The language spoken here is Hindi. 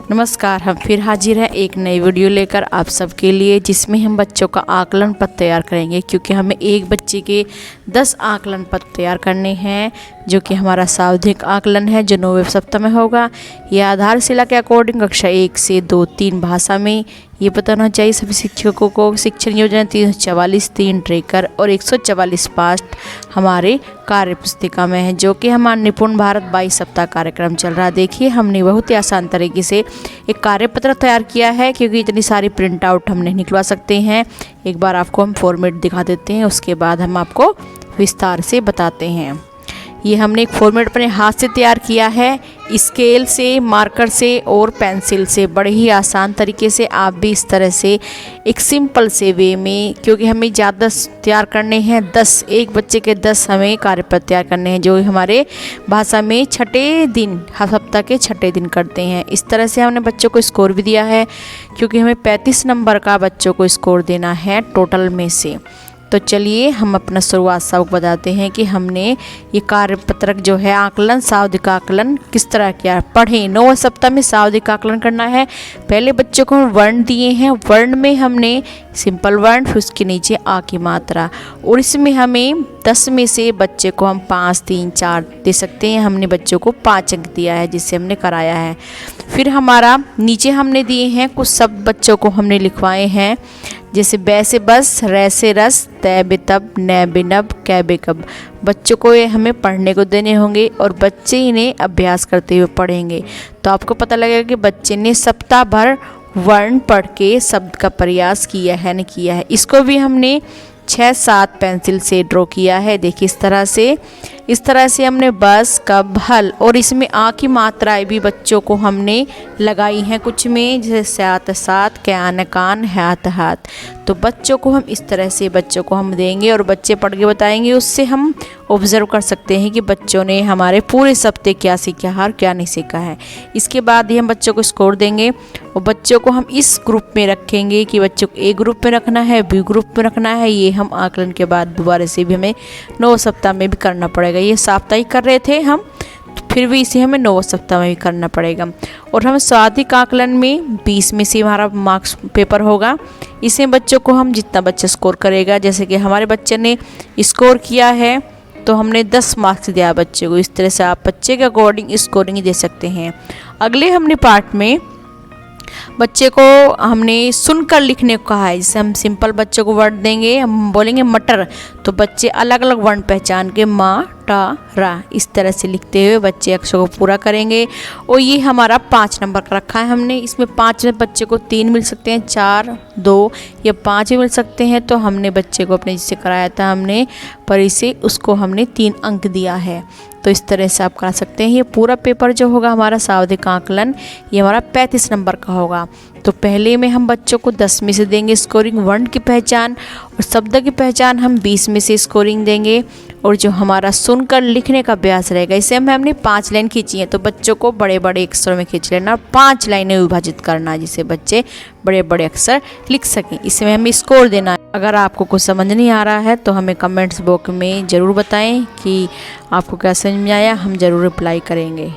नमस्कार, हम फिर हाजिर हैं एक नई वीडियो लेकर आप सबके लिए, जिसमें हम बच्चों का आकलन पत्र तैयार करेंगे। क्योंकि हमें एक बच्चे के 10 आकलन पत्र तैयार करने हैं, जो कि हमारा सावधिक आकलन है, जो 9वें सप्ताह में होगा। यह आधारशिला के अकॉर्डिंग कक्षा 1 से 2 3 भाषा में ये बताना चाहिए सभी शिक्षकों को। शिक्षण योजना 344 3 ट्रेकर और 144 पास्ट हमारे कार्य पुस्तिका में है, जो कि हमारा निपुण भारत 22 सप्ताह कार्यक्रम चल रहा है। देखिए, हमने बहुत ही आसान तरीके से एक कार्यपत्र तैयार किया है, क्योंकि इतनी सारी प्रिंट आउट हम नहीं निकलवा सकते हैं। एक बार आपको हम फॉर्मेट दिखा देते हैं, उसके बाद हम आपको विस्तार से बताते हैं। ये हमने एक फॉर्मेट अपने हाथ से तैयार किया है, स्केल से, मार्कर से और पेंसिल से। बड़े ही आसान तरीके से आप भी इस तरह से एक सिंपल से वे में, क्योंकि हमें ज़्यादा तैयार करने हैं 10, एक बच्चे के 10 हमें कार्यपत्र तैयार करने हैं, जो हमारे भाषा में छठे दिन, सप्ताह के छठे दिन करते हैं। इस तरह से हमने बच्चों को स्कोर भी दिया है, क्योंकि हमें 35 नंबर का बच्चों को स्कोर देना है टोटल में से। तो चलिए हम अपना शुरुआत सबक बताते हैं कि हमने ये कार्यपत्रक जो है आकलन, सावधिक आकलन किस तरह किया। पढ़ें, 9वें सप्ताह में सावधिक आकलन करना है। पहले बच्चों को हम वर्ण दिए हैं, वर्ण में हमने सिंपल वर्ण, फिर उसके नीचे आ की मात्रा, और इसमें हमें 10 में से बच्चे को हम 5 3 4 दे सकते हैं। हमने बच्चों को 5 अंक दिया है, जिससे हमने कराया है। फिर हमारा नीचे हमने दिए हैं कुछ शब्द बच्चों को हमने लिखवाए हैं, जैसे बै से बस, रै से रस, तै बितब, नै बिनब, कै बेकब। बच्चों को ये हमें पढ़ने को देने होंगे और बच्चे इन्हें अभ्यास करते हुए पढ़ेंगे। तो आपको पता लगेगा कि बच्चे ने सप्ताह भर वर्ण पढ़ के शब्द का प्रयास किया है न किया है। इसको भी हमने 6-7 पेंसिल से ड्रॉ किया है। देखिए इस तरह से हमने बस, कब, हल, और इसमें आ की मात्राएं भी बच्चों को हमने लगाई हैं कुछ में, जैसे सात सात, कैन कान, हाथ हाथ। तो बच्चों को हम इस तरह से बच्चों को हम देंगे और बच्चे पढ़ के बताएंगे। उससे हम ऑब्जर्व कर सकते हैं कि बच्चों ने हमारे पूरे सप्ताह क्या सीखा है और क्या नहीं सीखा है। इसके बाद ही हम बच्चों को स्कोर देंगे और बच्चों को हम इस ग्रुप में रखेंगे कि बच्चों को ए ग्रुप में रखना है, बी ग्रुप में रखना है। ये हम आकलन के बाद दोबारा से भी हमें 9 सप्ताह में भी करना पड़ेगा। ये साप्ताहिक कर रहे थे हम, फिर भी इसे हमें 9 सप्ताह में भी करना पड़ेगा। और हम सावधिक आकलन में 20 में से हमारा मार्क्स पेपर होगा। इसमें बच्चों को हम जितना बच्चा स्कोर करेगा, जैसे कि हमारे बच्चे ने स्कोर किया है तो हमने 10 मार्क्स दिया बच्चे को। इस तरह से आप बच्चे के अकॉर्डिंग स्कोरिंग दे सकते हैं। अगले हमने पार्ट में बच्चे को हमने सुनकर लिखने को कहा है। जैसे हम सिंपल बच्चों को वर्ड देंगे, हम बोलेंगे मटर, तो बच्चे अलग अलग वर्ण पहचान के मा, टा, रा इस तरह से लिखते हुए बच्चे अक्षर को पूरा करेंगे। और ये हमारा 5 नंबर का रखा है हमने। इसमें 5 में बच्चे को 3 मिल सकते हैं, 4, 2 या 5 भी मिल सकते हैं। तो हमने बच्चे को अपने जिससे कराया था हमने पर इसे उसको हमने 3 अंक दिया है। तो इस तरह से आप करा सकते हैं। ये पूरा पेपर जो होगा हमारा सावधिक आकलन, ये हमारा 35 नंबर का होगा। तो पहले में हम बच्चों को 10 में से देंगे स्कोरिंग, वर्ण की पहचान और शब्द की पहचान हम 20 में से स्कोरिंग देंगे। और जो हमारा सुनकर लिखने का अभ्यास रहेगा, इसे हमने 5 लाइन खींची है, तो बच्चों को बड़े बड़े अक्षरों में खींच लेना, 5 लाइनें विभाजित करना, जिससे बच्चे बड़े बड़े अक्षर लिख सकें। इसमें हमें स्कोर देना है। अगर आपको कुछ समझ नहीं आ रहा है तो हमें कमेंट्स बॉक्स में ज़रूर बताएं कि आपको क्या समझ में आया, हम ज़रूर रिप्लाई करेंगे।